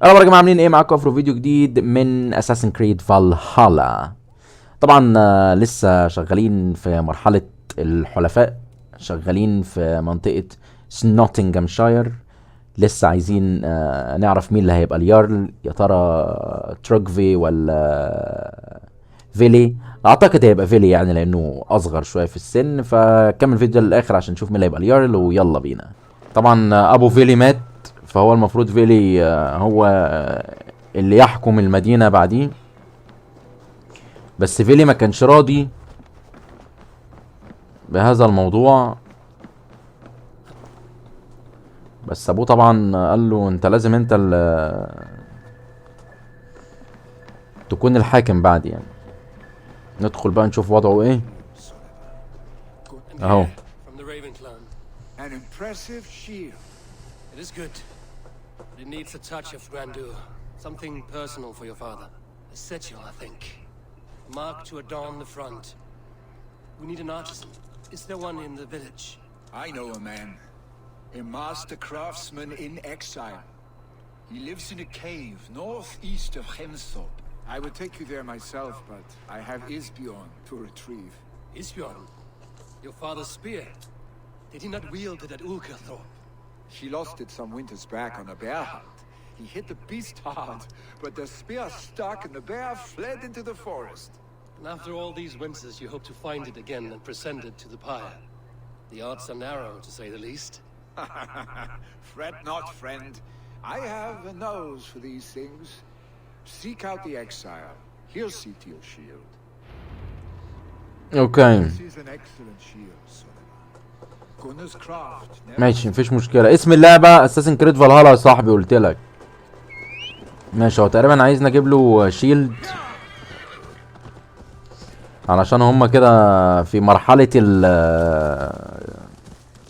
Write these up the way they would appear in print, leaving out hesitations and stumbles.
اهلا يا جماعه، عاملين ايه؟ معاكم في فيديو جديد من اساسن كريد فالهالا. طبعا لسه شغالين في مرحله الحلفاء، شغالين في منطقه نوتنغهامشاير. لسه عايزين نعرف مين اللي هيبقى اليارل، يا ترى تروجفي ولا فيلي. اعتقد هيبقى فيلي يعني لانه اصغر شويه في السن، فكمل الفيديو للاخر عشان نشوف مين اللي هيبقى اليارل ويلا بينا. طبعا ابو فيلي مات، فهو المفروض فيلي هو اللي يحكم المدينة بعديه. بس فيلي ما كانش راضي بهذا الموضوع، بس ابوه طبعا قال له انت لازم انت تكون الحاكم بعدي يعني. ندخل بقى نشوف وضعه ايه اهو. An impressive shield. It is good, but it needs a touch of grandeur. Something personal for your father. A sigil, I think. Mark to adorn the front. We need an artisan. Is there one in the village? I know a man. A master craftsman in exile. He lives in a cave northeast of Hemthorpe. I would take you there myself, but I have Isbjorn to retrieve. Isbjorn? Your father's spear? Did he not wield it at Ulkerthorpe? He lost it some winters back on a bear hunt. He hit the beast hard, but the spear stuck and the bear fled into the forest. And after all these winters, you hope to find it again and present it to the pyre. The odds are narrow, to say the least. Fret not, friend. I have a nose for these things. Seek out the exile. He'll see to your shield. اوكي This is an excellent shield, Sullivan. Gunner's craft. ماشي، مفيش مشكلة. اسم اللعبة اساسن كريد فالهالا يا صاحبي، قلت لك. ماشي، هو تقريبا عايز نجيب له شيلد علشان هما كده في مرحلة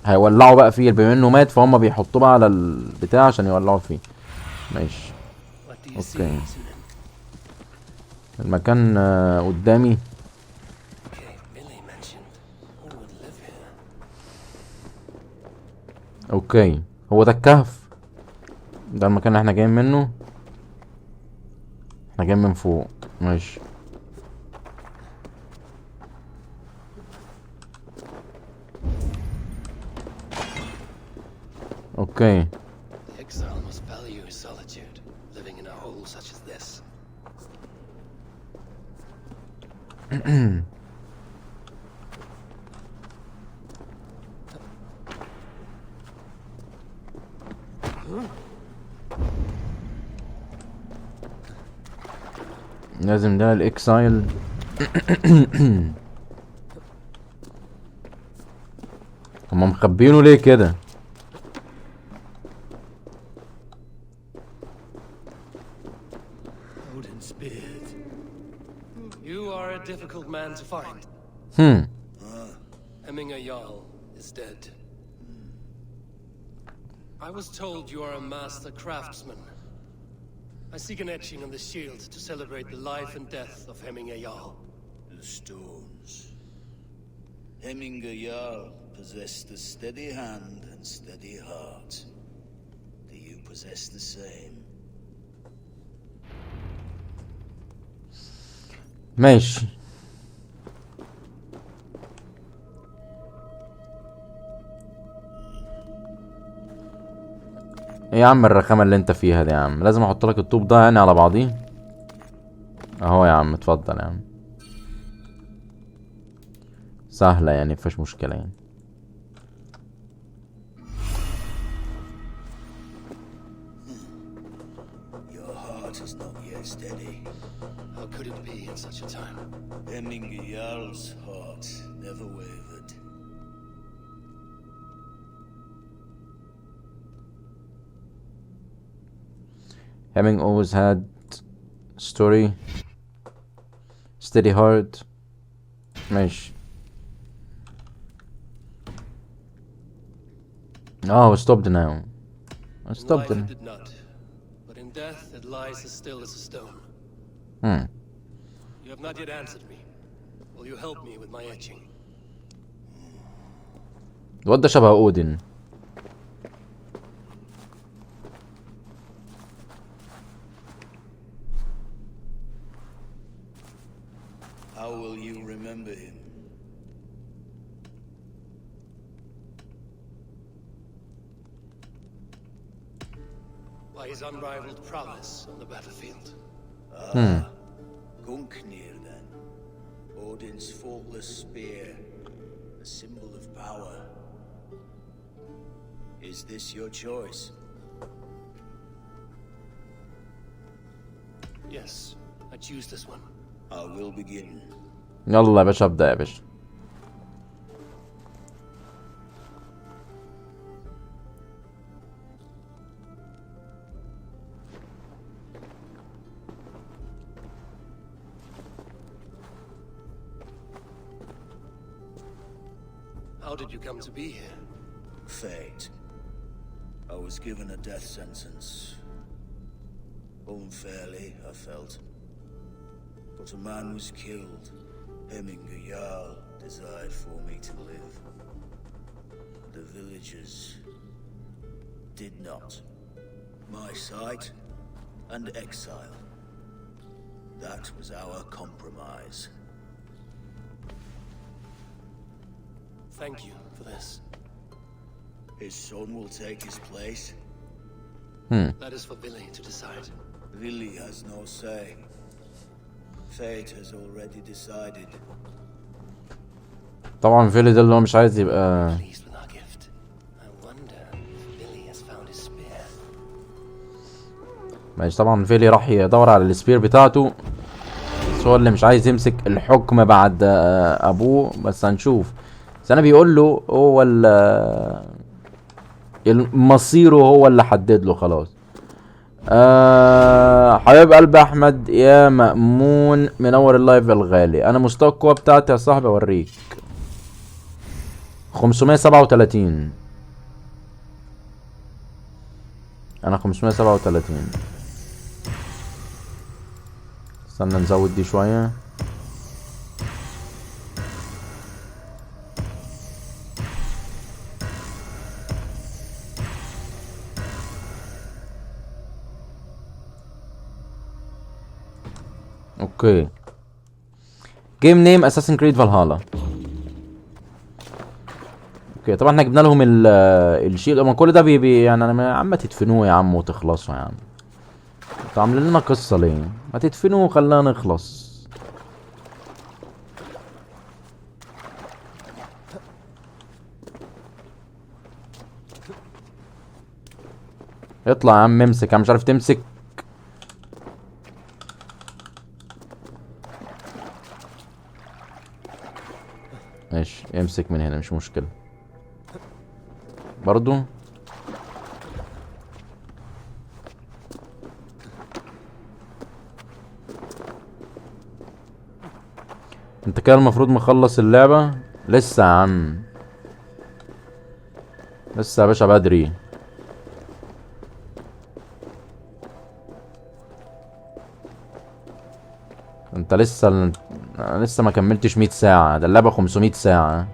هيولعوا بقى فيه، بما انه مات فهم بيحطوه بقى على البتاع عشان يولعوا فيه. ماشي اوكي، المكان قدامي. اوكي، هو ده الكهف، ده المكان اللي احنا جايين منه. احنا جايين من فوق. ماشي اوكي. The exile must value his solitude, living in a hole such as this. لازم ده الاكسايل. هما مخبينه ليه كده؟ Odin's beard. You are a difficult man to find. Hemminger Jarl is dead. I was told you are a master craftsman. I seek an etching on the shield to celebrate the life and death of Hemminger Jarl. The stones. Hemminger Jarl possessed a steady hand and steady heart. Do you possess the same? ماشي. ايه يا عم الرخامة اللي انت فيها دي يا عم؟ لازم احط لك الطوب ده يعني على بعضيه اهو يا عم. اتفضل يا عم، سهلة يعني، مفيش مشكلة يعني. Your heart is not yet steady. How could it be in such a time? Hemminger Jarl's heart never wavered. Having always had story steady heart. ماشي. Oh, stopped now. Stopped. In life it did not, but in death it lies as still as a stone. You have not yet answered me. Will you help me with my etching? الواد ده شبه اودن. How will you remember him? By his unrivaled prowess on the battlefield. Gungnir, then. Odin's faultless spear, a symbol of power. Is this your choice? Yes, I choose this one. I will begin. يلا يا باشا ابدأ يا باشا. How did you come to be here? Fate. I was given a death sentence. Unfairly, I felt. But a man was killed. Hemminger Jarl desired for me to live. The villagers did not. My sight and exile. That was our compromise. Thank you for this. His son will take his place. That is for Billy to decide. Lily has no say. Fate has already decided. طبعا فيلي ده اللي هو مش عايز يبقى. Pleased with our gift. I wonder if Billy has found his spear. ماشي طبعا فيلي راح يدور على السبير بتاعته، بس هو اللي مش عايز يمسك الحكم بعد ابوه. بس هنشوف. بس انا بيقول له هو مصيره هو اللي حدد له خلاص. حبيب قلبي احمد يا مأمون منور اللايف الغالي. انا مستوى القوة بتاعتي يا صاحبي اوريك 537. انا 537. استنى نزود دي شوية. اوكي. جيم نيم اساسن كريد فالهالا. اوكي طبعا احنا جبنا لهم الشيء من كل ده يعني انا يا عم تدفنوه يا عم وتخلصوا يا عم. انتوا عاملين لنا قصه ليه؟ ما تدفنوه وخلينا نخلص. اطلع يا عم امسك. انا مش عارف تمسك. ماشي امسك من هنا مش مشكلة برضو. انت كده المفروض مخلص اللعبة. لسه يا عم لسه يا باشا بدري. انت لسه ما كملتش 100 ساعة. ده اللعبة 500 ساعة.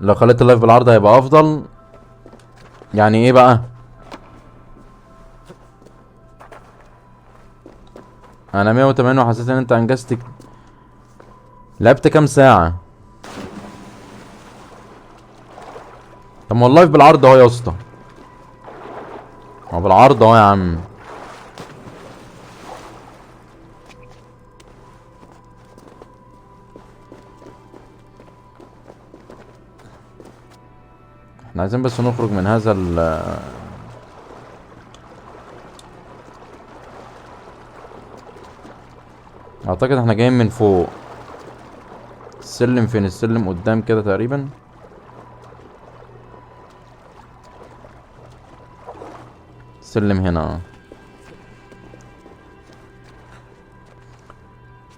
لو خليت اللايف بالعرض هيبقى افضل. يعني ايه بقى؟ انا 180 وحسيت ان انت انجزت. لعبت كام ساعة؟ طب ما هو اللايف بالعرض اهو يا اسطى. ما هو بالعرض اهو يا عم. احنا عايزين بس نخرج من هذا اعتقد احنا جايين من فوق. السلم فين؟ السلم قدام كده تقريبا. السلم هنا.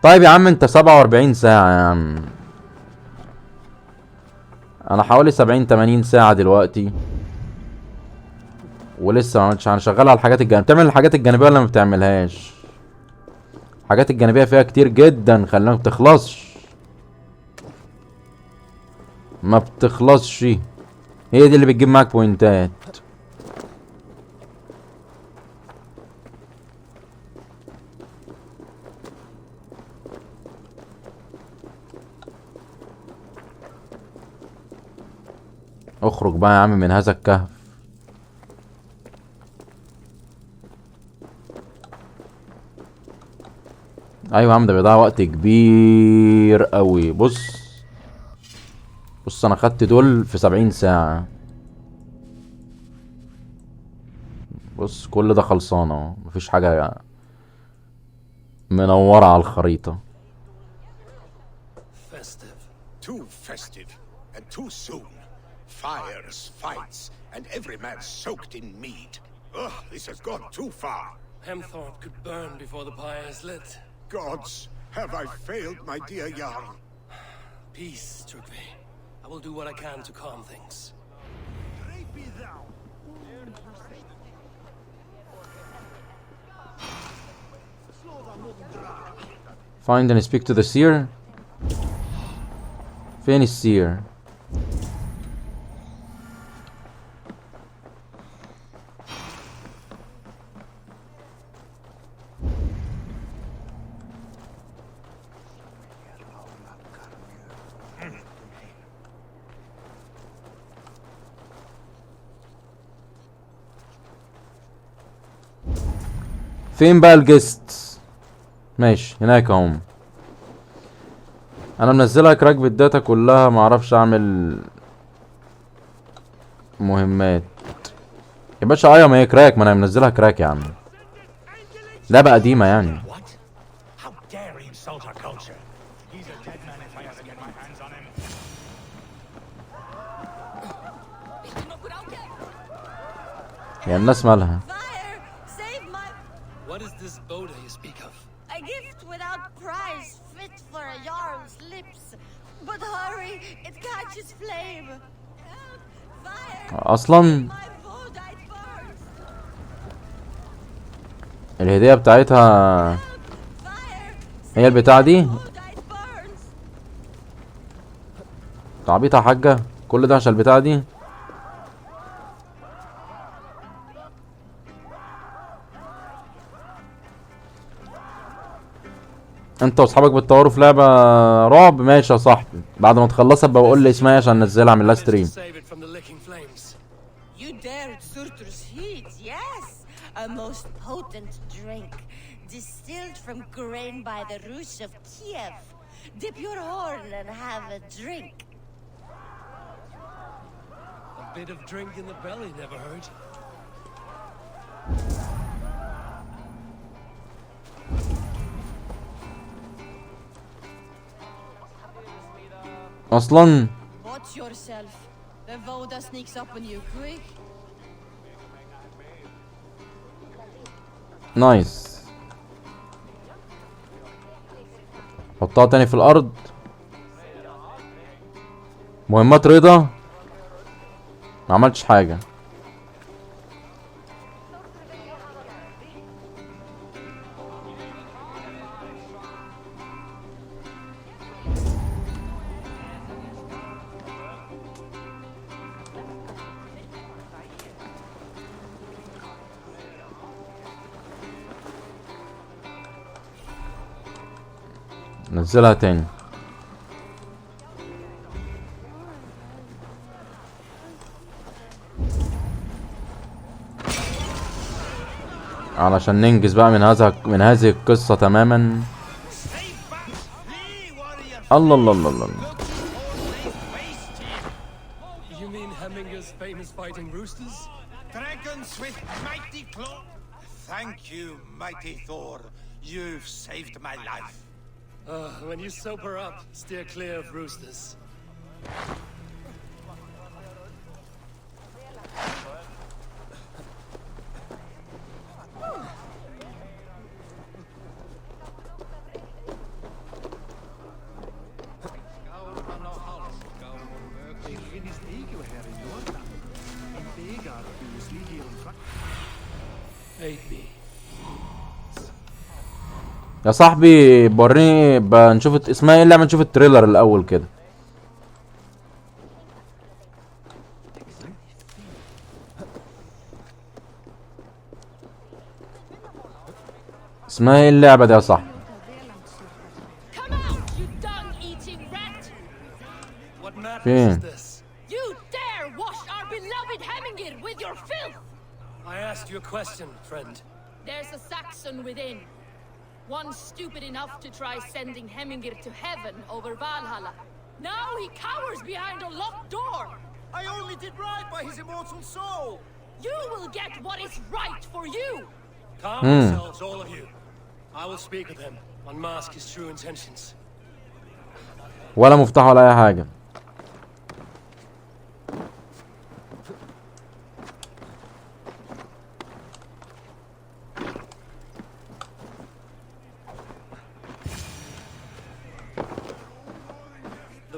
طيب يا عم انت 47 ساعة يا عم. انا حوالي 70-80 ساعة دلوقتي ولسه ما عملتش. انا شغال على الحاجات الجانبية. بتعمل الحاجات الجانبية ولا ما بتعملهاش؟ الحاجات الجانبية فيها كتير جدا. خلينا ما بتخلصش. ما بتخلصش. هي دي اللي بتجيب معاك بوينتات. اخرج بقى يا عم من هذا الكهف. ايوه يا عم، ده بيضيع وقت كبير قوي. بص انا خدت دول في 70 ساعة. بص كل ده خلصانة اهو، مفيش حاجة منورة على الخريطة. Festive. Too festive and too soon. Fires, fights, and every man soaked in mead. Ugh, this has gone too far. Hemthorpe could burn before the pyre is lit. Gods, have I failed my dear Jarl? Peace, Trugvi. I will do what I can to calm things. Find and speak to the seer. فين السير؟ فين بقى الجست؟ ماشي هناك اهم. انا منزلها كراك بالداتا كلها، معرفش اعمل مهمات يا باشا. ايوه ما هي كراك، ما انا منزلها كراك يا عم. لعبة قديمة يعني. يا الناس مالها؟ What is this Boda you speak of? A gift without price, fit for a jarl's lips. But hurry, it catches flame. Fire! اصلا My Boda, it burns. الهدية بتاعتها Fire! هي البتاعة دي. Boda, it burns. تعبيطة يا حاجة، كل ده عشان البتاعة دي. انت واصحابك بتطوروا في لعبة رعب؟ ماشي يا صاحبي، بعد ما تخلصها بقول لي اسمها عشان انزلها اعمل لها ستريم. Save it from the licking flames. You dared Surtur's heat, yes. A most potent drink, distilled from grain by the Rus of Kiev. Dip your horn and have a drink. A bit of drink in the belly never hurt. اصلا Watch yourself. The Voda sneaks up on you quick. نايس. حطها تاني في الارض. مهمات رضا ما عملتش حاجة. نزلها تاني. علشان ننجز بقى من هذه القصة تماما. الله الله الله الله. You mean Hemminger's famous fighting roosters? Dragons with mighty claw. Thank you, mighty Thor. You've saved my life. When you sober up, steer clear of roosters. Aid me. يا صاحبي وريني بنشوف اسمها ايه اللعبة، نشوف التريلر الاول كده. اسمها ايه اللعبة دي يا صاحبي؟ Come out, you dung-eating rat! What madness فين؟ is this? You dare wash our beloved Hemingir with your filth! I asked you a question, friend. There's a Saxon within. One stupid enough to try sending Hemingir to heaven over Valhalla. Now he cowers behind a locked door. I only did right by his immortal soul! You will get what is right for you. Calm yourselves, all of you. I will speak with him, unmask his true intentions. ولا مفتاح ولا اي حاجة.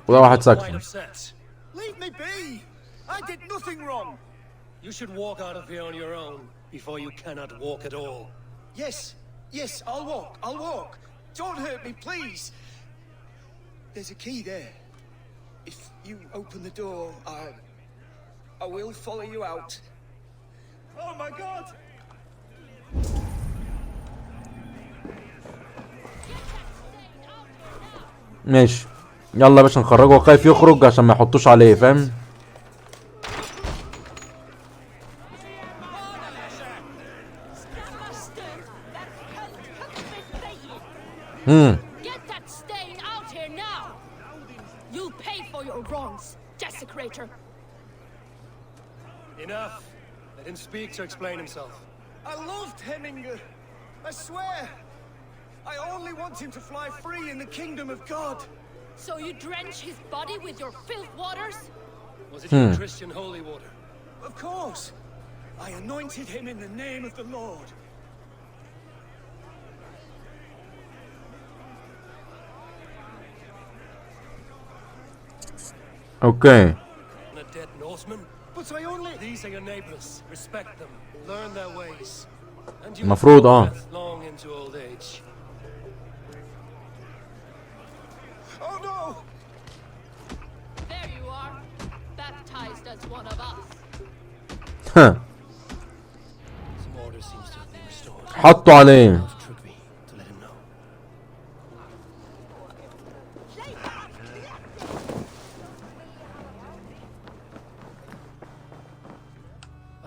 وده واحد ساكن. Leave me be! I did nothing wrong! You should walk out of here on your own before you cannot walk at all. Yes, yes, I'll walk. Don't hurt me, please. There's a key there. If you open the door, I will follow you out. Oh my God! ماشي يلا يا باشا نخرجه، خايف يخرج عشان ما يحطوش عليه، فاهم؟ Get that stain out here now. You'll pay for your wrongs, desecrator. Enough. Let him speak to explain himself. I loved Heminger. I swear. I only want him to fly free in the kingdom of God. So you drench his body with your filth waters? Was it your Christian holy water? Of course. I anointed him in the name of the Lord. اوكي. And a dead Norseman? But I only... These are your neighbors. Respect them. Learn their ways. And you المفروض will death long into old age. Oh no! There you are, baptized as one of us. ها Some order seems to have been restored. حطوا عليه. Enough trick me to let him know.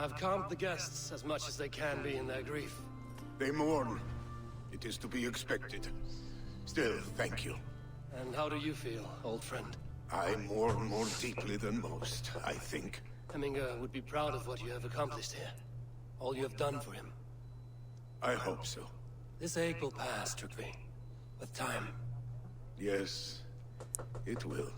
I've calmed the guests as much as they can be in their grief. They mourn. It is to be expected. Still, thank you. And how do you feel, old friend? I mourn more deeply than most, I think. Hemingr would be proud of what you have accomplished here. All you have done for him. I hope so. This ache will pass, Trygve. With time. Yes, it will.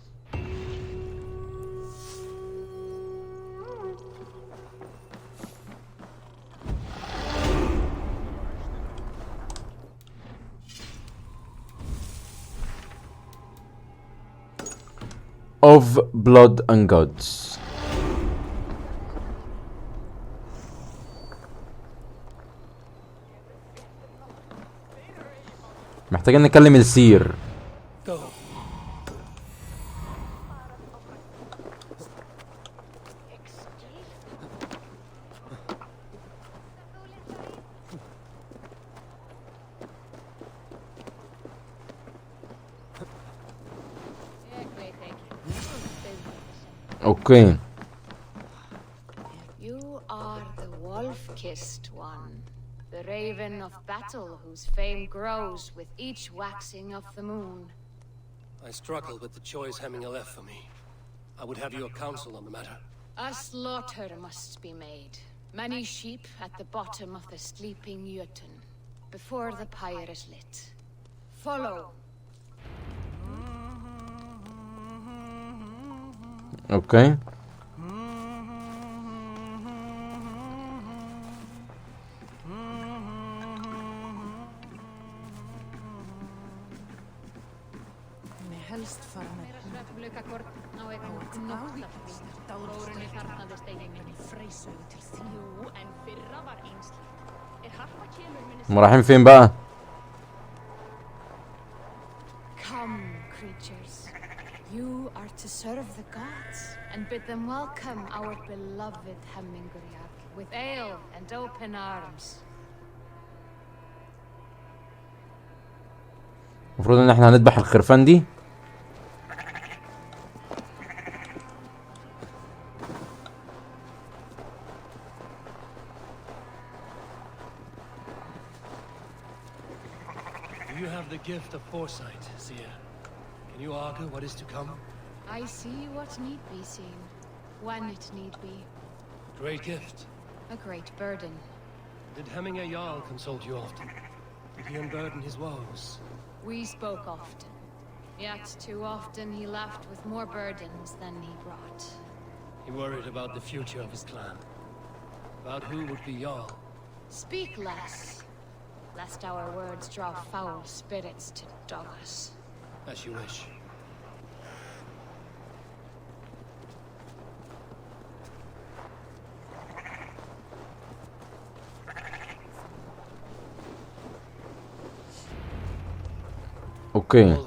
of blood and gods. محتاجين نكلم السير. Go. اوكي. You are the wolf-kissed one, the raven of battle whose fame grows with each waxing of the moon. I struggle with the choice Hemingr left for me. I would have your counsel on the matter. A slaughter must be made. Many sheep at the bottom of the sleeping Jötun, before the pyre is lit. Follow. اوكي. helst fara með Þórunni þarnaðist eigin minni freysögu til þjú en fyrra var einsli. Harpa kemur minni هم رايحين فين بقى؟ Come, creatures. You are to serve the gods and bid them welcome our beloved Hemingr with ale and open arms. المفروض ان احنا هنذبح الخرفان دي. You have the gift of foresight, Seer. Can you argue what is to come? I see what need be seen, when it need be. Great gift. A great burden. Did Hemminger Jarl consult you often? Did he unburden his woes? We spoke often, yet too often he left with more burdens than he brought. He worried about the future of his clan. About who would be Jarl. Speak less, lest our words draw foul spirits to dog us. As you wish. اوكي.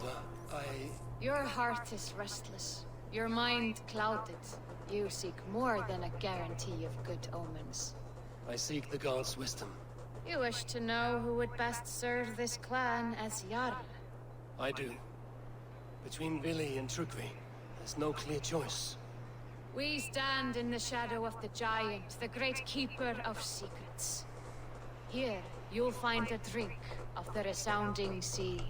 Your heart is restless, your mind clouded. You seek more than a guarantee of good omens. I seek the gods' wisdom. You wish to know who would best serve this clan as Jarl. I do. Between Vili and Trukvi, there's no clear choice. We stand in the shadow of the giant, the great keeper of secrets. Here, you'll find a drink of the resounding sea.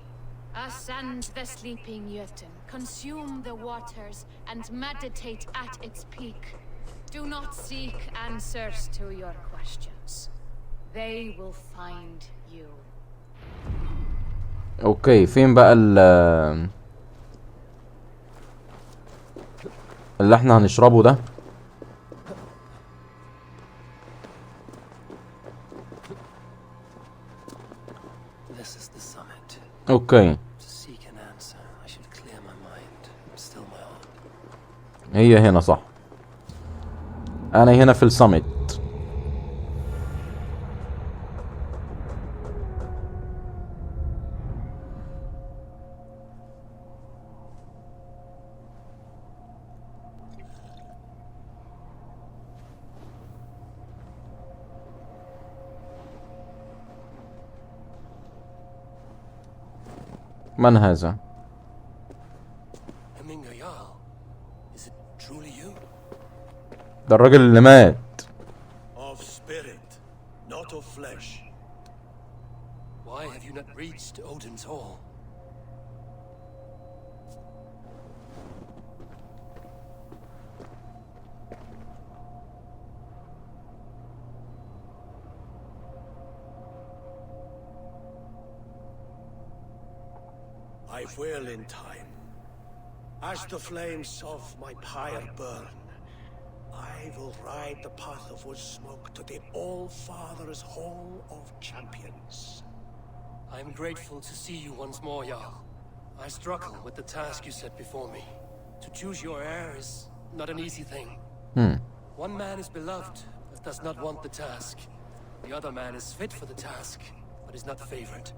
Ascend the sleeping Jötun, consume the waters, and meditate at its peak. Do not seek answers to your questions. They will find you. اوكي، فين بقى اللي احنا هنشربه ده؟ This is the summit. اوكي. To seek an answer, I should clear my mind, still my heart. هي هنا صح. انا هنا في السمت. من هذا؟ Hemminger Jarl, is it truly you? ده الراجل اللي مات. Of spirit, not of flesh. Why have you not reached Odin's Hall? I will in time. As the flames of my pyre burn, I will ride the path of wood smoke to the All-Father's Hall of Champions. I am grateful to see you once more, Jarl. I struggle with the task you set before me. To choose your heir is not an easy thing. One man is beloved, but does not want the task. The other man is fit for the task, but is not favored.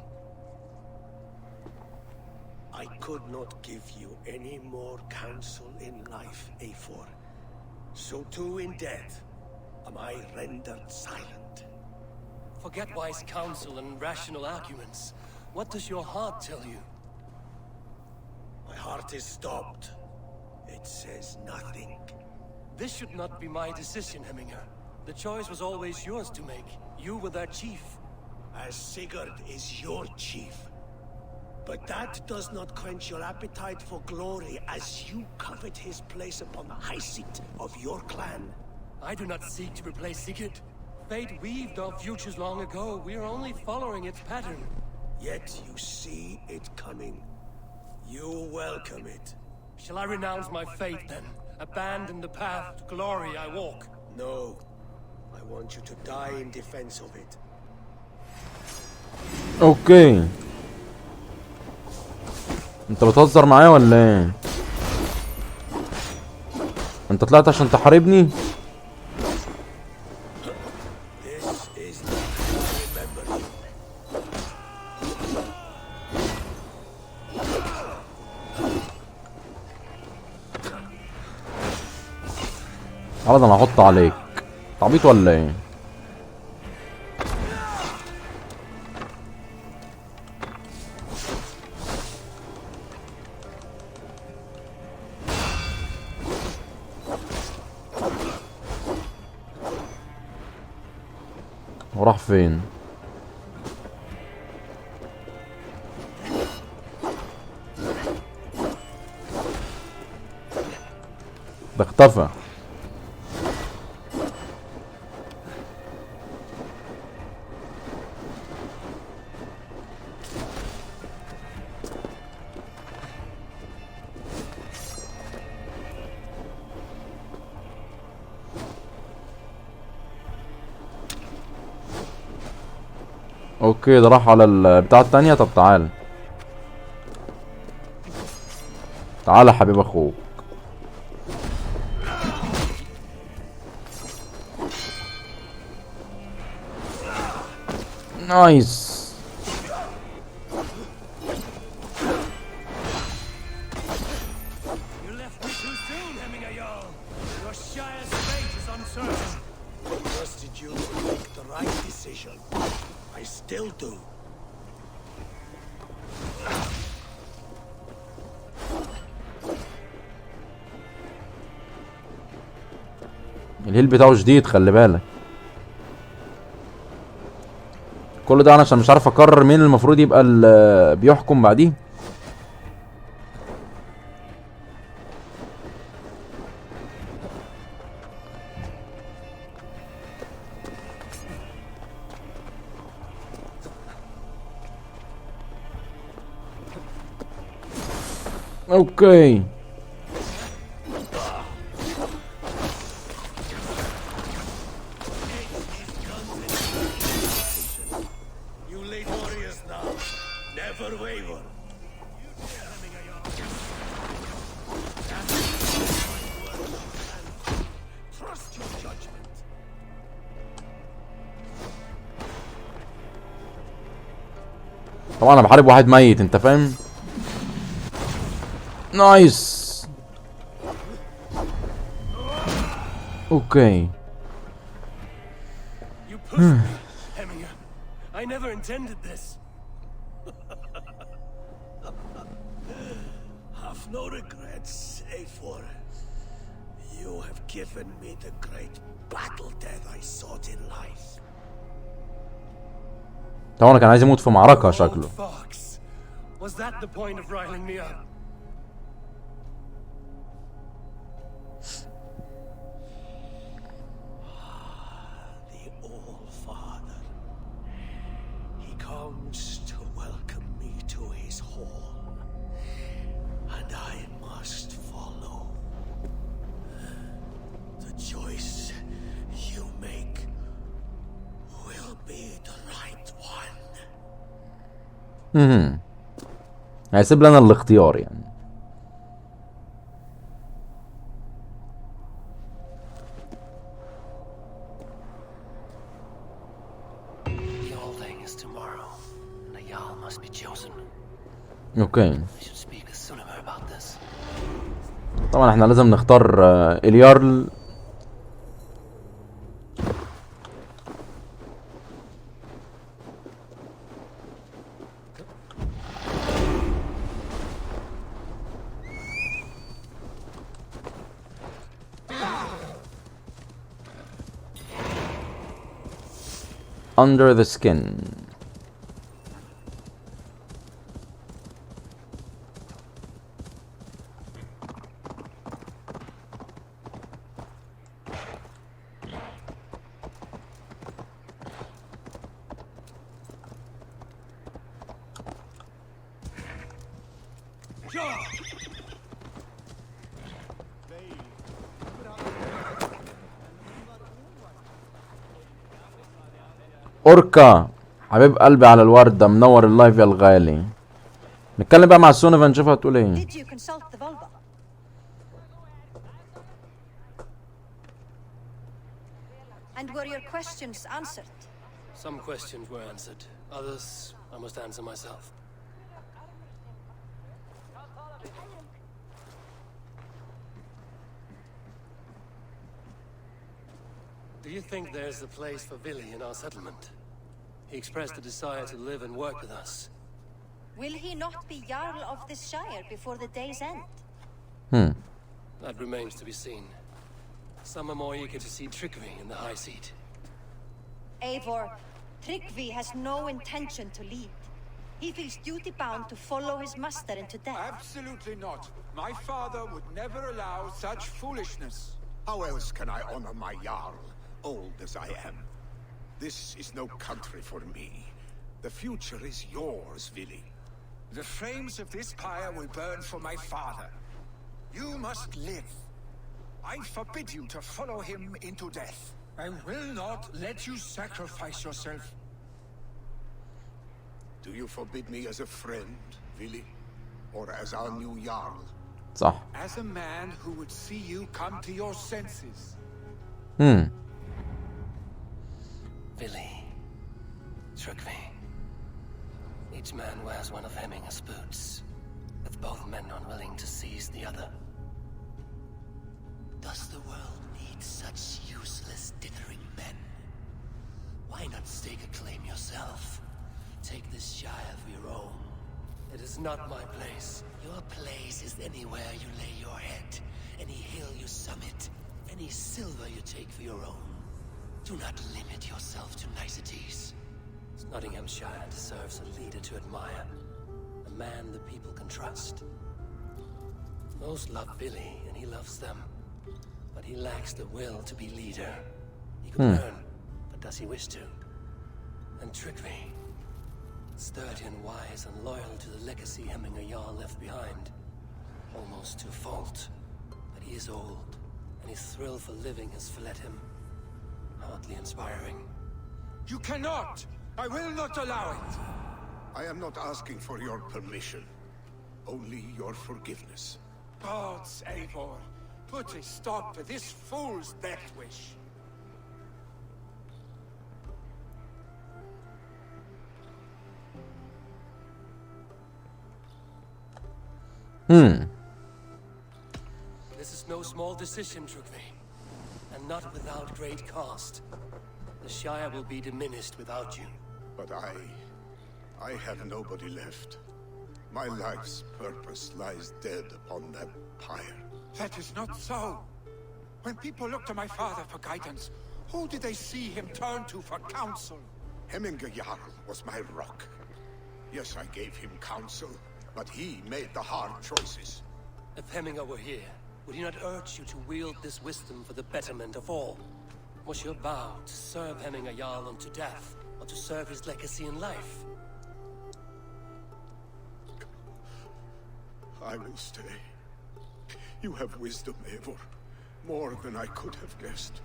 I could not give you any more counsel in life, Eivor. So too in death am I rendered silent. Forget wise counsel and rational arguments. What does your heart tell you? My heart is stopped. It says nothing. This should not be my decision, Hemminger. The choice was always yours to make. You were their chief. As Sigurd is your chief. But that does not quench your appetite for glory as you covet his place upon the high seat of your clan. I do not seek to replace Sigurd. Fate weaved our futures long ago. We are only following its pattern. Yet you see it coming. You welcome it. Shall I renounce my fate then? Abandon the path to glory I walk? No. I want you to die in defense of it. اوكي. انت بتهزر معايا ولا ايه؟ انت طلعت عشان تحاربني؟ خلاص انا هحط عليك. تعبيط ولا ايه؟ وراح فين؟ ده اختفى. اوكي ده راح على البتاعة التانية. طب تعال تعال يا حبيب اخوك. نايس. You left me too soon, Hemminger Jarl. Your Shire's fate is uncertain. I trusted you to make the right decision. I still do. الهيل بتاعه شديد خلي بالك. كل ده انا عشان مش عارف اقرر مين المفروض يبقى اللي بيحكم بعديه. اوكي You late warriors now. Never waver. Trust your judgment. طبعا انا بحارب واحد ميت انت فاهم. نايس. اوكي. You pushed me, Hemminger. I never intended this. Have no regrets, save for you have given me the great battle death I sought in life. طبعا كان عايز يموت في معركة شكله. Old fox. Was that the point of riling me up? The All Father. He comes to welcome me to his hall, and I must follow. The choice you make will be the right one. هيسيب لنا الاختيار يعني. The Althing is tomorrow, and a Jarl must be chosen. اوكي I should speak with Sunniva about this. طبعا احنا لازم نختار اليارل. Under the skin. اوركا حبيب قلبي على الوردة منور اللايف يا الغالي. نتكلم بقى مع سونيفا نشوفها تقول ايه. Did you consult the vulva? And were your questions answered? Some questions were answered. Others I must answer myself. Do you think there's a place for Vili in our settlement? He expressed a desire to live and work with us. Will he not be Jarl of this Shire before the day's end? That remains to be seen. Some are more eager to see trickery in the High Seat. Eivor, Tryggvi has no intention to lead. He feels duty-bound to follow his master into death. Absolutely not. My father would never allow such foolishness. How else can I honor my Jarl, old as I am? This is no country for me. The future is yours, Vili. The flames of this pyre will burn for my father. You must live. I forbid you to follow him into death. I will not let you sacrifice yourself. Do you forbid me as a friend, Vili? Or as our new Jarl? صح. As a man who would see you come to your senses. Vili. Tryggvi. Each man wears one of Hemminger's boots, with both men unwilling to seize the other. Does the world need such useless, dithering men? Why not stake a claim yourself? Take this Shire for your own. It is not my place. Your place is anywhere you lay your head, any hill you summit, any silver you take for your own. Do not limit yourself to niceties. Nottinghamshire deserves a leader to admire, a man the people can trust. Most love Billy, and he loves them, but he lacks the will to be leader. He could learn, but does he wish to? And Tryggvi, sturdy and wise and loyal to the legacy Hemminger Jarl left behind, almost to a fault. But he is old, and his thrill for living has fled him. Hardly inspiring. You cannot! I will not allow it! I am not asking for your permission, only your forgiveness. Gods, Eivor, put a stop to this fool's death wish. This is no small decision, Tryggvi, and not without great cost. The Shire will be diminished without you. But I have nobody left. My life's purpose lies dead upon that pyre. That is not so. When people look to my father for guidance, who did they see him turn to for counsel? Hemminger Jarl was my rock. Yes, I gave him counsel, but he made the hard choices. If Hemminger were here, would he not urge you to wield this wisdom for the betterment of all? Was your vow to serve Hemminger Jarl unto death, or to serve his legacy in life? I will stay. You have wisdom, Eivor. More than I could have guessed.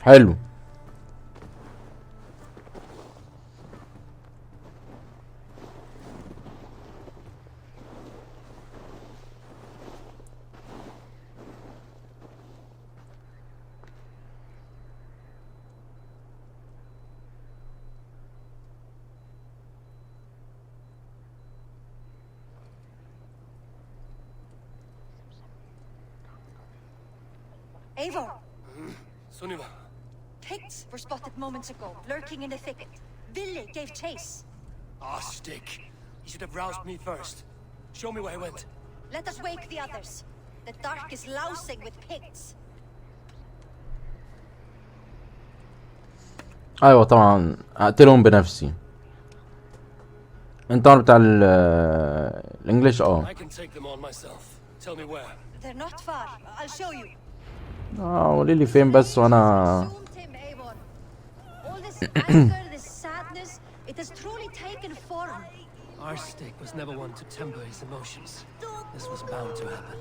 حلو. Eivor, Sunniva. pigs were spotted moments ago, lurking in the thicket. Ville gave chase. Ah, stick. You should have roused me first. Show me where I went. Let us wake the others. The dark is lousing with pigs. ايوه طبعا اقتلهم بنفسي. انت بتاع الانجليش I can take them on myself. Tell me where. They're not far. I'll show you. قولي لي فين بس وانا. Consumed him, Eivor. All this anger, this sadness, it has truly taken form. Our stick was never one to temper his emotions. This was bound to happen.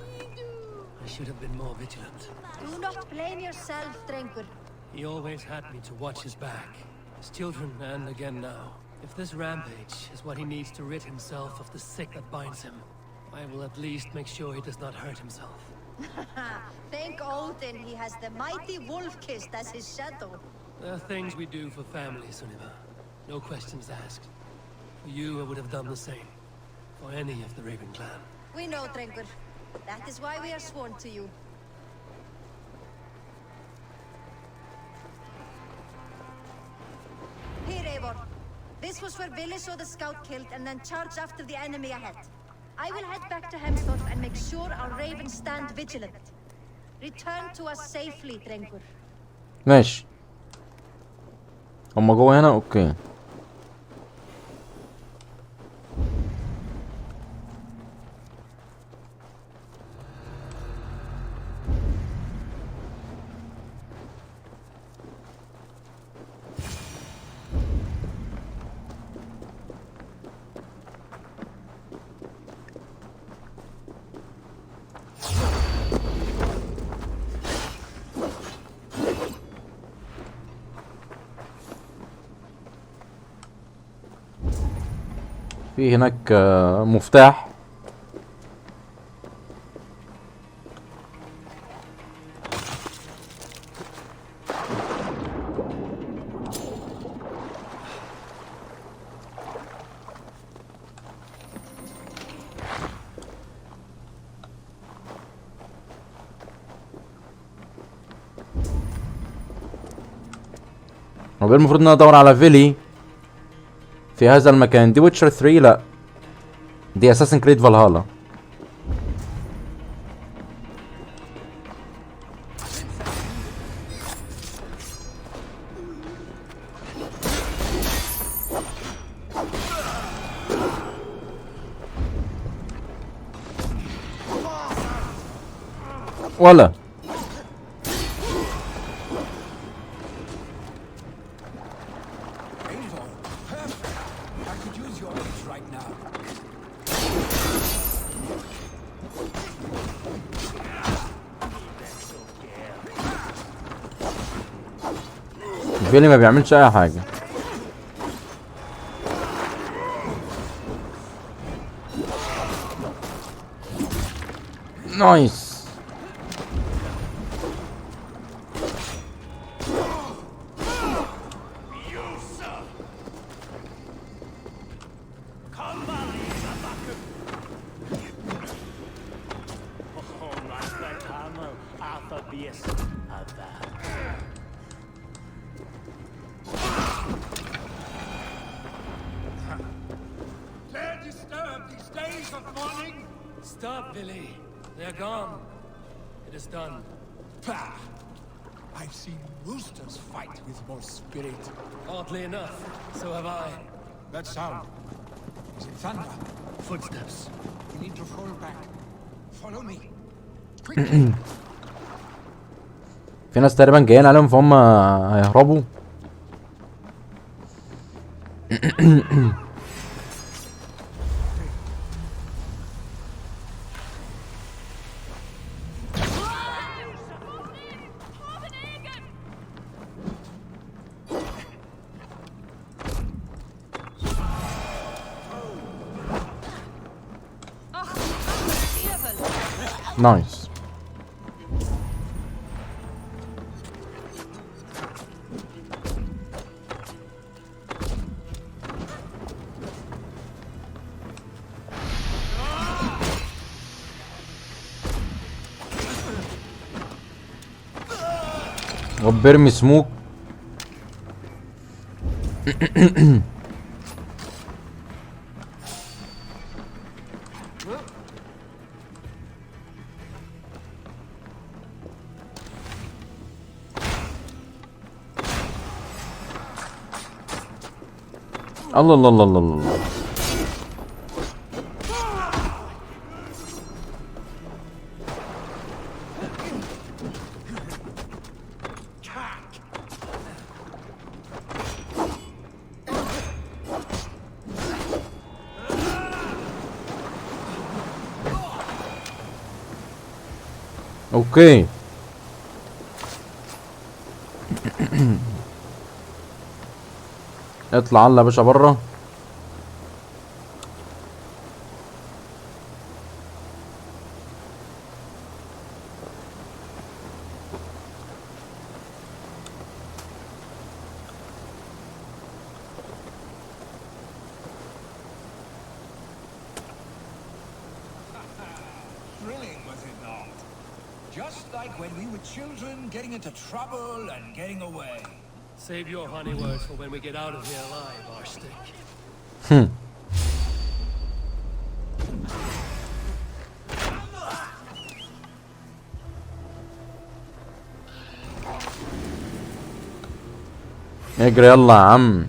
I should have been more vigilant. Do not blame yourself, Drengur. He always had me to watch his back. His children, and again now. If this rampage is what he needs to rid himself of the sick that binds him, I will at least make sure he does not hurt himself. Thank Odin he has the mighty Wolf-Kissed as his shadow. There are things we do for family, Sunniva. No questions asked. For you, I would have done the same. For any of the Raven clan. We know, Drengur. That is why we are sworn to you. Here, Eivor. This was where Ville saw the scout killed and then charged after the enemy ahead. I will head back to Hemstorf and make sure our ravens stand vigilant. Return to us safely, Drengur. ماشي. هما جوه هنا، اوكي. في هناك مفتاح. هو المفروض ان انا ادور على فيلي في هذا المكان. دي ويتشر 3؟ لا، دي اساسن كريد فالهالا. ولا فيلي ما بيعملش اي حاجه. نايس. Stop, Billy. They're gone. It is done. Pah! I've seen roosters fight with more spirit. Oddly enough, so have I. That sound. Is it thunder? Footsteps. We need to fall back. Follow me. Quickly. في ناس تقريبا جايين عليهم فهم هيهربوا. نايس. وبرمي سموك. الله الله الله الله الله. اوكي. اطلع الله يا باشا بره. Thrilling, was it not? Just like when we were children, getting into trouble and getting away. Save your honey words for when we get out of here alive, Arstick. اجري يلا يا عم.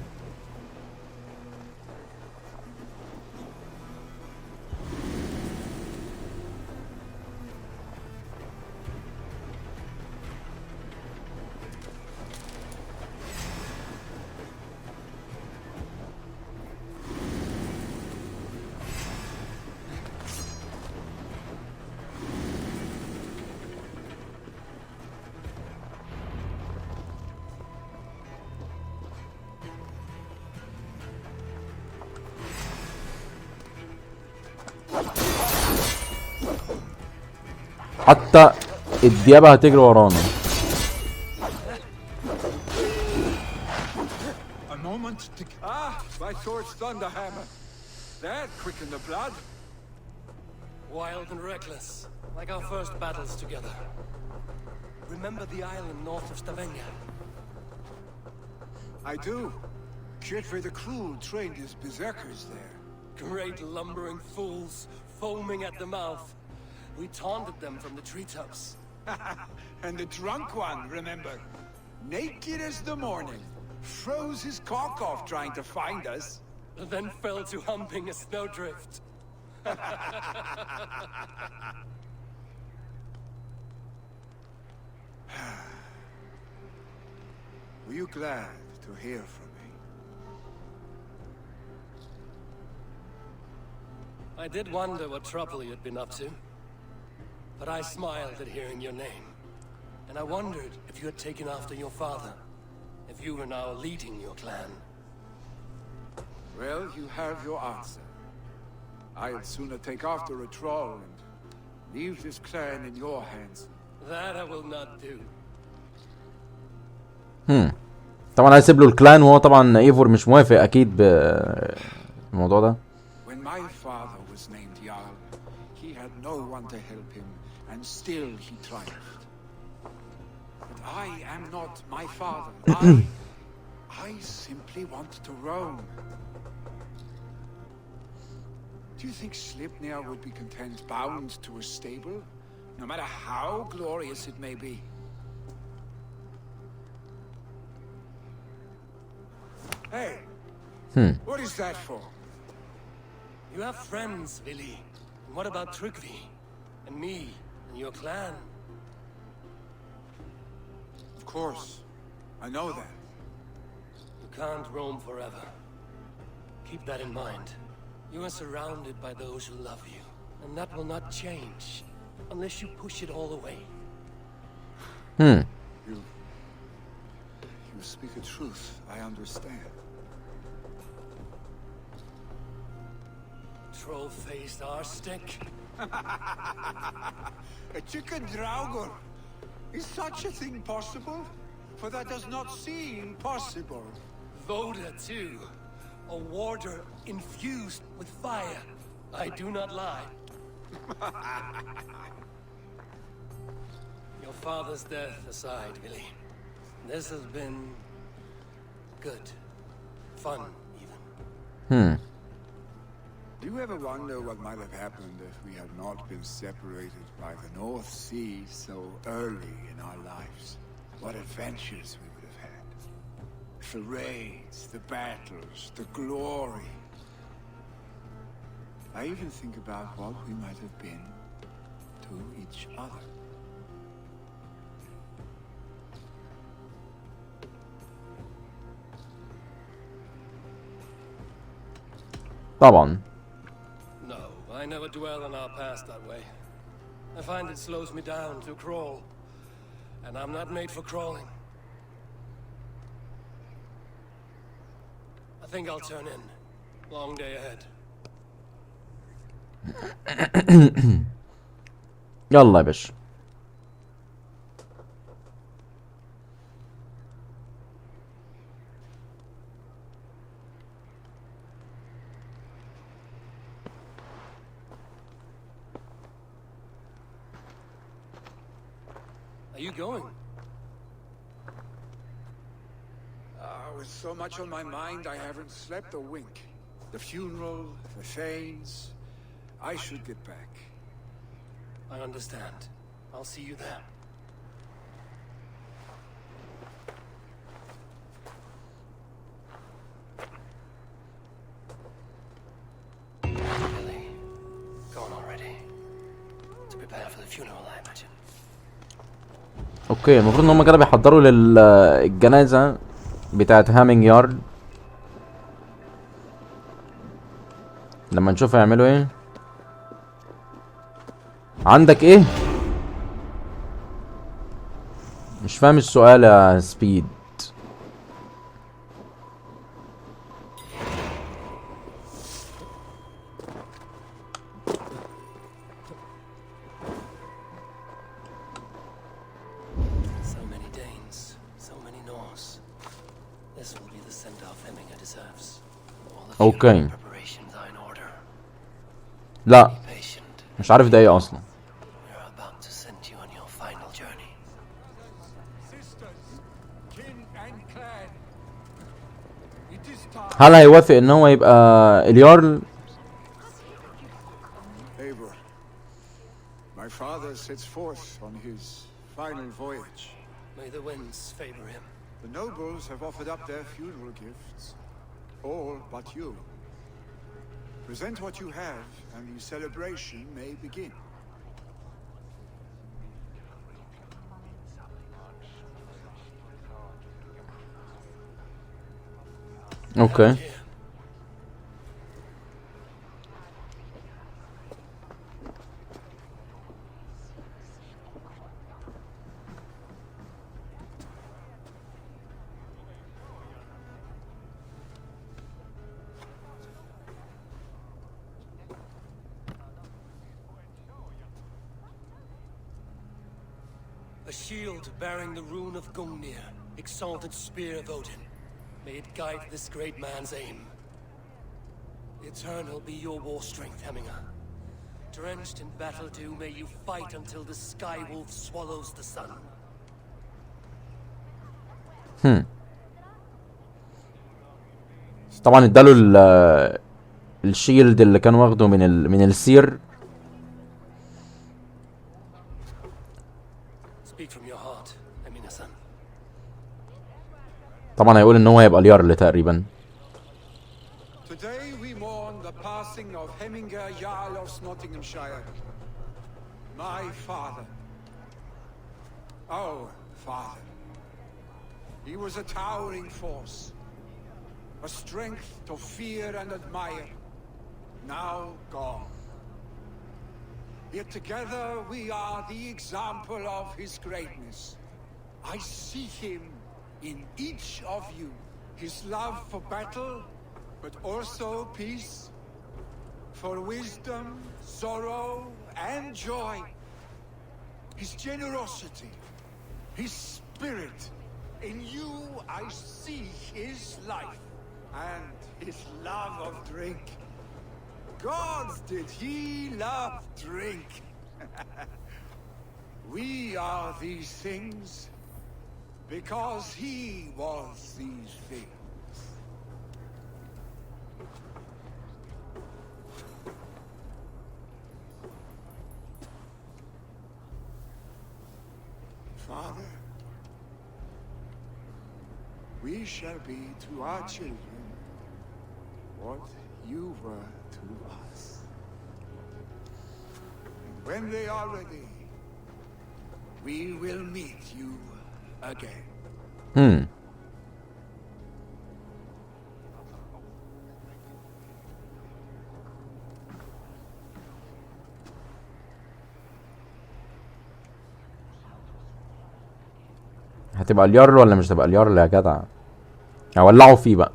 حتى الديابة هتجري ورانا. A moment to... Ah, my sword's thunderhammer. That quickened the blood. Wild and reckless, like our first battles together. Remember the island north of Stavanger? I do. Kjotve the Cruel trained his berserkers there. Great lumbering fools, foaming at the mouth. We taunted them from the treetops. And the drunk one, remember? Naked as the morning. Froze his cock off trying to find us. Then fell to humping a snowdrift. Were you glad to hear from me? I did wonder what trouble you'd been up to. But I smiled at hearing your name. And I wondered if you had taken after your father. If you were now leading your clan. Well, you have your answer. I'd sooner take after a troll and leave this clan in your hands. That I will not do. طبعا هيسيب له الكلان، وهو طبعا ايفور مش موافق اكيد بالموضوع ده. When my father was named Jarl, he had no one to help him, and still he triumphed. But I am not my father. I simply want to roam. Do you think Sleipnir would be content bound to a stable, no matter how glorious it may be? Hey! What is that for? You have friends, Vili. And what about Tryggvi? And me? And your clan? Of course. I know that. You can't roam forever. Keep that in mind. You are surrounded by those who love you. And that will not change. Unless you push it all away. You speak the truth. I understand. Troll-faced arsestick. A chicken draugur. Is such a thing possible? For that does not seem possible. Voda, too. A warder infused with fire. I do not lie. Your father's death aside, Vili. This has been... good. Fun, even. Do you ever wonder what might have happened if we had not been separated by the North Sea so early in our lives? What adventures we would have had. The raids, the battles, the glory. I even think about what we might have been to each other. طبعا. No, I never dwell on our past that way. I find it slows me down to crawl. And I'm not made for crawling. I think I'll turn in. Long day ahead. يلا يا باشا. Are you going? With so much on my mind, I haven't slept a wink. The funeral, the Thanes. I should get back. I understand. I'll see you there. To prepare for the funeral, I imagine. اوكي، المفروض ان هم كده بيحضروا للجنازة بتاعت هامينج يارد. لما نشوف هيعملوا ايه. عندك ايه؟ مش فاهم السؤال يا سبيد. اوكي. لا مش عارف ده ايه اصلا. هل هيوافق ان هو يبقى اليارل؟ My father sets forth on his final voyage. May the winds favor him. The nobles have offered up their funeral gifts, all but you. Present what you have, and the celebration may begin. Okay. A shield bearing the rune of Gungnir, exalted spear of Odin. May it guide this great man's aim. Eternal be your war strength, Hemminger. Drenched in battle dew, may you fight until the sky wolf swallows the sun. طبعا اداله الشيلد اللي كان واخده من السير. طبعا هيقول ان هو هيبقى اليارل تقريبا. Today we mourn the passing of Hemminger Jarl of Nottinghamshire. My father. Our father. He was a towering force. A strength to fear and admire. Now gone. Yet together we are the example of his greatness. I see him in each of you. His love for battle, but also peace. For wisdom, sorrow, and joy. His generosity. His spirit. In you I see his life. And his love of drink. Gods, did he love drink? We are these things because he was these things. Father, we shall be to our children what you were to us. And when they are ready, we will meet you again. هتبقى اليارل ولا مش هتبقى اليارل يا جدع؟ هولعوا فيه بقى.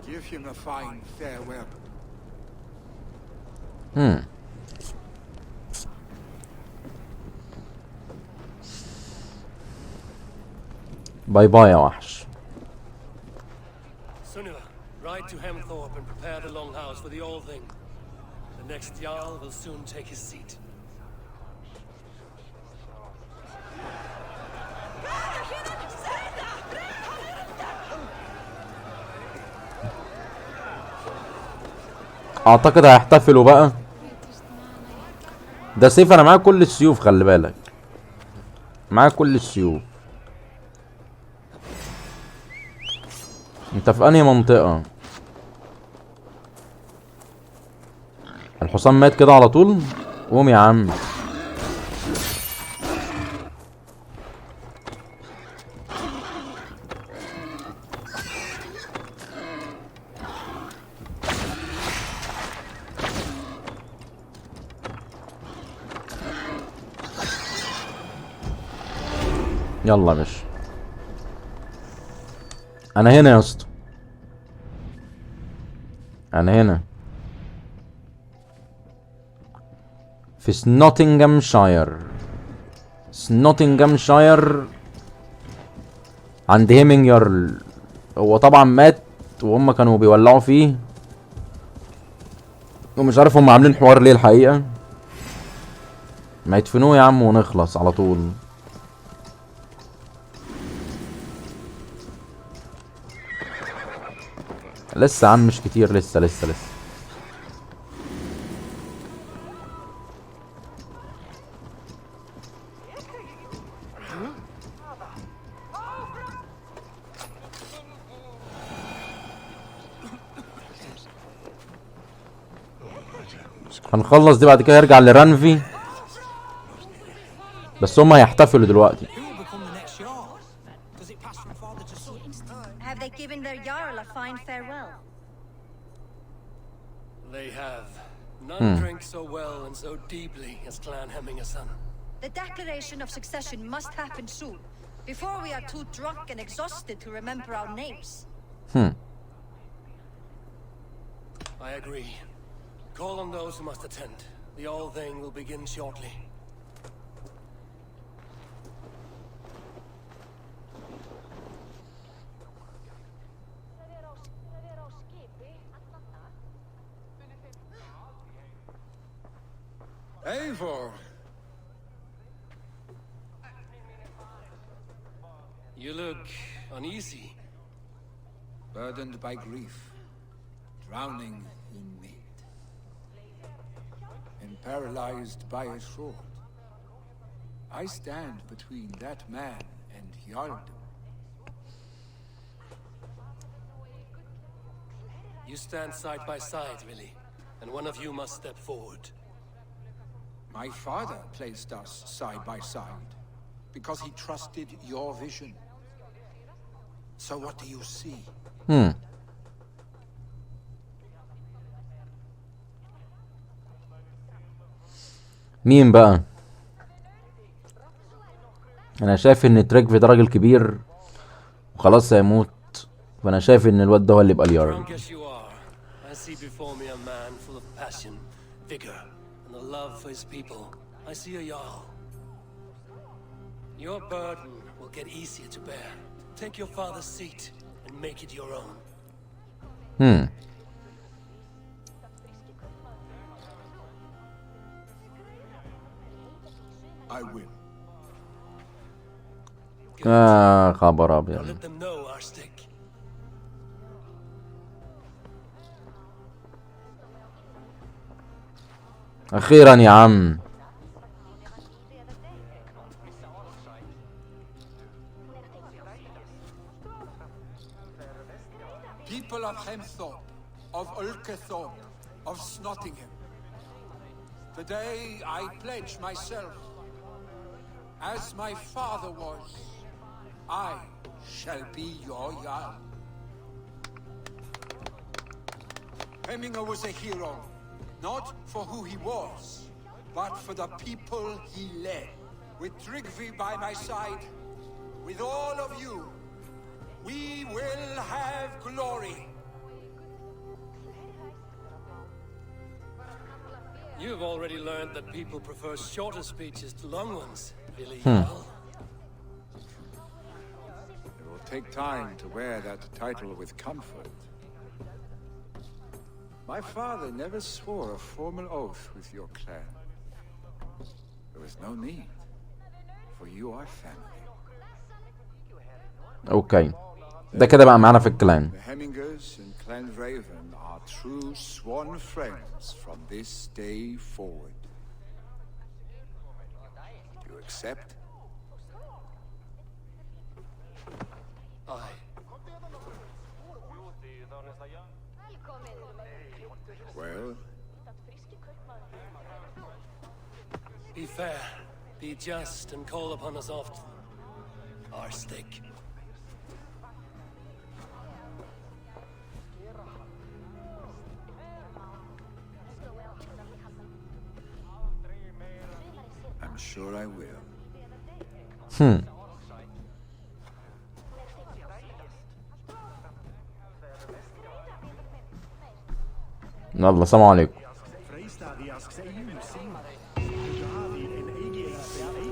Give him a fine farewell. باي باي يا وحش. Sunniva, ride to Hemthorpe and prepare the longhouse for the old thing. The next Jarl will soon take his seat. اعتقد هيحتفلوا بقى. ده سيف، انا معايا كل السيوف، خلي بالك معايا كل السيوف. انت في انهي منطقة؟ الحصان مات كده على طول؟ قوم يا عم. يلا يا باشا، انا هنا يا اسطى، انا هنا في سنوتنجهامشاير. سنوتنجهامشاير عند هيمنج يارل. هو طبعا مات وهم كانوا بيولعوا فيه، ومش عارف هم عاملين حوار ليه الحقيقة. ما يدفنوه يا عم ونخلص على طول. لسه يا عم مش كتير، لسه. هنخلص دي بعد كده يرجع لرانفي، بس هما هيحتفلوا دلوقتي. Have they given their Jarl a fine farewell? They have. None drink so well and so deeply as Clan Hemmingerson. The declaration of succession must happen soon, before we are too drunk and exhausted to remember our names. I agree. Call on those who must attend. The all thing will begin shortly. Eivor! You look uneasy. Burdened by grief, drowning in need, and paralyzed by a sword. I stand between that man and Jarldom. You stand side by side, really, and one of you must step forward. My father placed us side by side because he trusted your vision. So what do you see? مين بقى؟ انا شايف ان تريكفي ده راجل كبير وخلاص هيموت، فانا شايف ان الواد ده هو اللي يبقى اليارل. Drunk as you are, I see before me a man full of passion, vigor, and a love for his people. I see a Jarl. Your burden will get easier to bear. Take your father's seat and make it your own. I will. خبر Now ابيض. let them know our stick. اخيرا يا عم. People of Hemthorpe, of Ulkethorpe, of Snottingham. Today I pledge myself, as my father was, I shall be your Jarl. Hemminger was a hero, not for who he was, but for the people he led. With Tryggvi by my side, with all of you, we will have glory. You've already learned that people prefer shorter speeches to long ones, really, Jarl. It will take time to wear that title with comfort. My father never swore a formal oath with your clan. There was no need, for you are family. اوكي ده كده بقى معانا في الكلان. The Hemmingers and Clan Raven are true sworn friends from this day forward. You accept? Aye. Well, Be fair, be just, and call upon us often. Our stick. I'm sure I will. يلا سلام عليكم.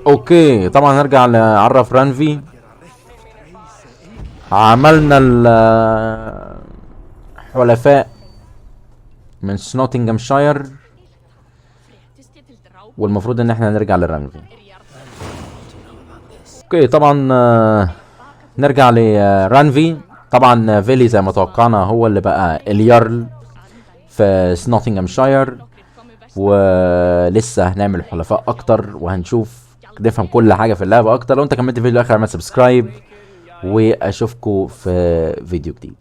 اوكي طبعا هنرجع نعرف رانفي. عملنا الحلفاء من سنوتنغهامشاير، والمفروض ان احنا نرجع لرانفي. اوكي طبعا نرجع لرانفي. طبعا فيلي زي ما توقعنا هو اللي بقى اليارل في سنوتنغهامشاير، ولسه هنعمل حلفاء اكتر وهنشوف نفهم كل حاجه في اللعبه اكتر. لو انت كملت الفيديو الاخر اعمل سبسكرايب، واشوفكم في فيديو جديد.